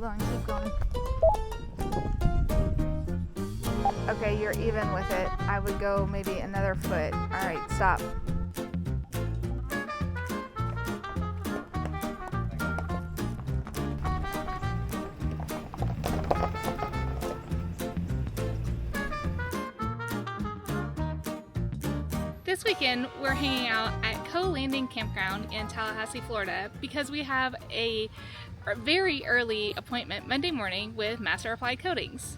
Hold on, keep going. Okay, you're even with it. I would go maybe another foot. All right, stop. This weekend, we're hanging out at COE Landing Campground in Tallahassee, Florida, because we have a very early appointment Monday morning with Master Applied Coatings.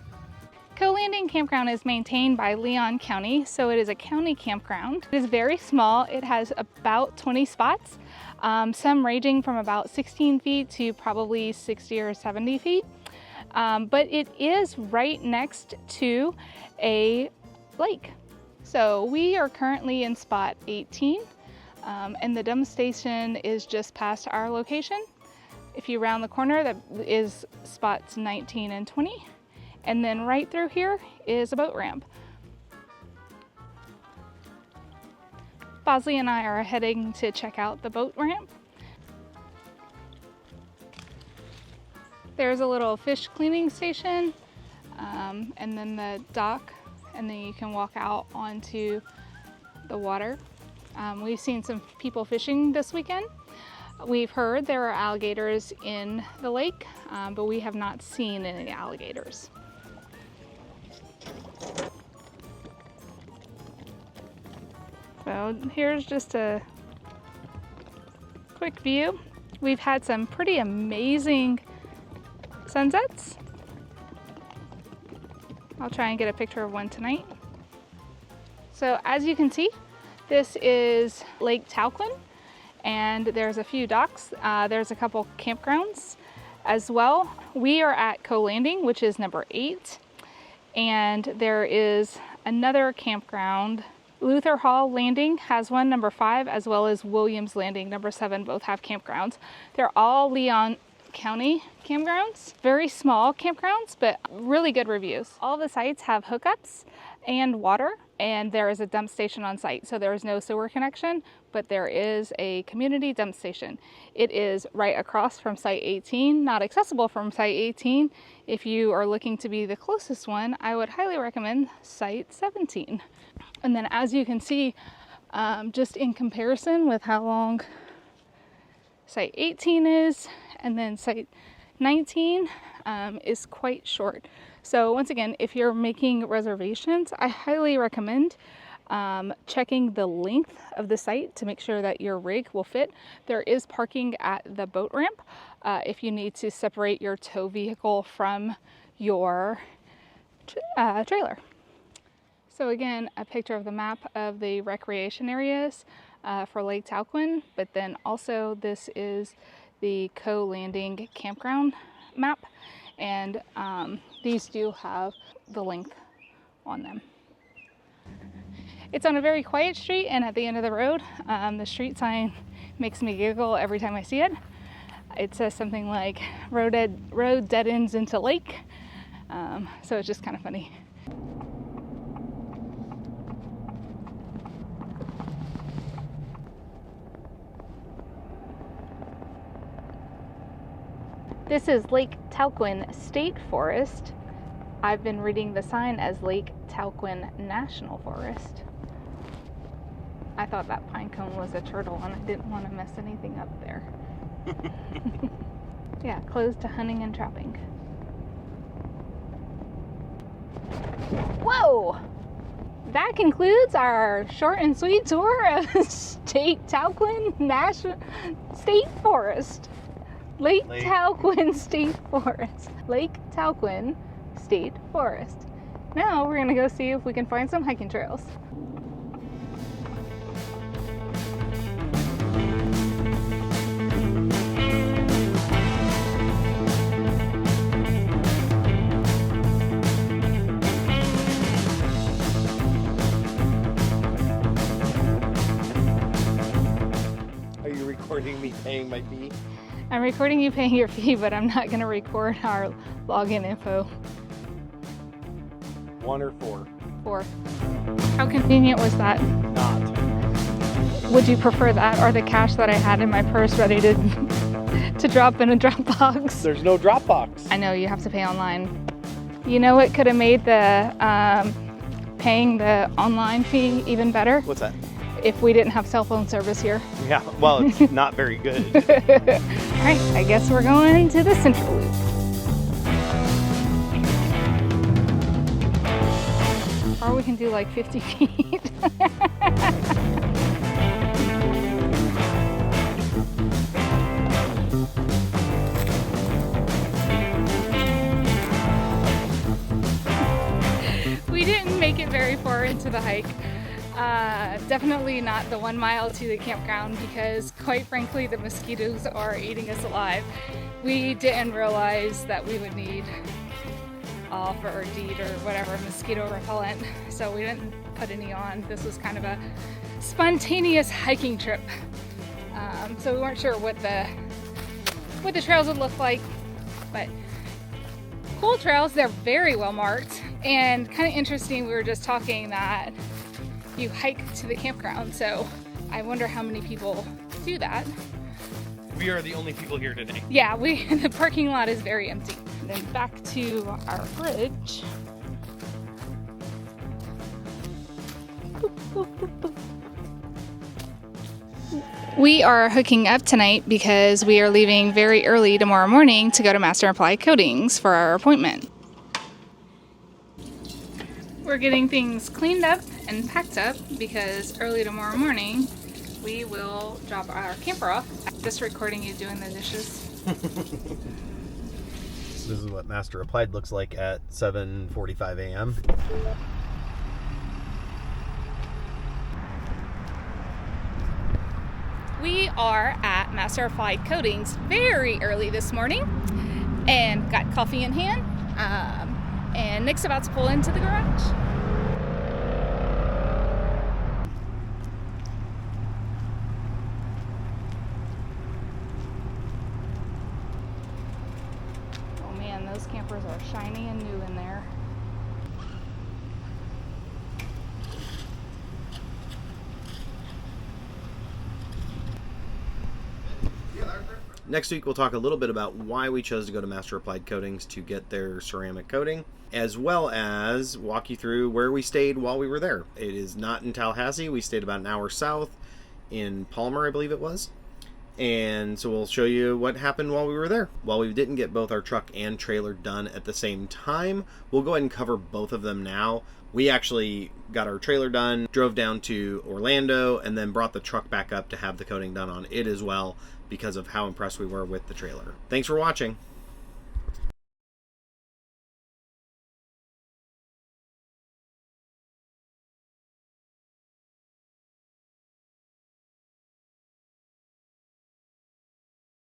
COE Landing Campground is maintained by Leon County, so it is a county campground. It is very small. It has about 20 spots, some ranging from about 16 feet to probably 60 or 70 feet. But it is right next to a lake. So we are currently in spot 18, and the dump station is just past our location. If you round the corner, that is spots 19 and 20. And then right through here is a boat ramp. Bosley and I are heading to check out the boat ramp. There's a little fish cleaning station, and then the dock, and then you can walk out onto the water. We've seen some people fishing this weekend. We've heard there are alligators in the lake, but we have not seen any alligators. So here's just a quick view. We've had some pretty amazing sunsets. I'll try and get a picture of one tonight. So as you can see, this is Lake Talquin, and there's a few docks. There's a couple campgrounds as well. We are at COE Landing, which is number 8, and there is another campground. Luther Hall Landing has one, number 5, as well as Williams Landing, number 7, both have campgrounds. They're all Leon County campgrounds, very small campgrounds, but really good reviews. All the sites have hookups and water, and there is a dump station on site. So there is no sewer connection, but there is a community dump station. It is right across from site 18, not accessible from site 18. If you are looking to be the closest one, I would highly recommend site 17. And then as you can see, just in comparison with how long site 18 is, and then site 19 is quite short. So once again, if you're making reservations, I highly recommend checking the length of the site to make sure that your rig will fit. There is parking at the boat ramp if you need to separate your tow vehicle from your trailer. So again, a picture of the map of the recreation areas for Lake Talquin, but then also this is the COE Landing Campground map, and these do have the length on them. It's on a very quiet street, and at the end of the road, the street sign makes me giggle every time I see it. It says something like road dead ends into lake, so it's just kind of funny. This is Lake Talquin State Forest. I've been reading the sign as Lake Talquin National Forest. I thought that pine cone was a turtle, and I didn't want to mess anything up there. Yeah, closed to hunting and trapping. Whoa! That concludes our short and sweet tour of State Talquin National State Forest. Lake Talquin State Forest. Lake Talquin State Forest. Now we're gonna go see if we can find some hiking trails. Are you recording me paying my fee? I'm recording you paying your fee, but I'm not going to record our login info. 1 or 4? 4. How convenient was that? Not. Would you prefer that or the cash that I had in my purse ready to to drop in a Dropbox. There's no Dropbox. I know, you have to pay online. You know what could have made the paying the online fee even better? What's that? If we didn't have cell phone service here. Yeah, well, it's not very good. All right, I guess we're going to the Central Loop. Or we can do like 50 feet. We didn't make it very far into the hike. Definitely not the 1 mile to the campground because quite frankly the mosquitoes are eating us alive. We didn't realize that we would need off or DEET or whatever mosquito repellent, so we didn't put any on. This was kind of a spontaneous hiking trip, so we weren't sure what the trails would look like, but cool trails. They're very well marked and kind of interesting. We were just talking that you hike to the campground, so I wonder how many people do that. We are the only people here today. Yeah, the parking lot is very empty. And then back to our bridge. Boop, boop, boop, boop. We are hooking up tonight because we are leaving very early tomorrow morning to go to Master Applied Coatings for our appointment. We're getting things cleaned up and packed up because early tomorrow morning we will drop our camper off. Just recording you doing the dishes. This is what Master Applied looks like at 7:45 a.m. We are at Master Applied Coatings very early this morning and got coffee in hand. And Nick's about to pull into the garage. Oh man, those campers are shiny and new in there. Next week, we'll talk a little bit about why we chose to go to Master Applied Coatings to get their ceramic coating, as well as walk you through where we stayed while we were there. It is not in Tallahassee. We stayed about an hour south in Palmer, I believe it was. And so we'll show you what happened while we were there. While we didn't get both our truck and trailer done at the same time, we'll go ahead and cover both of them now. We actually got our trailer done, drove down to Orlando, and then brought the truck back up to have the coating done on it as well, because of how impressed we were with the trailer. Thanks for watching.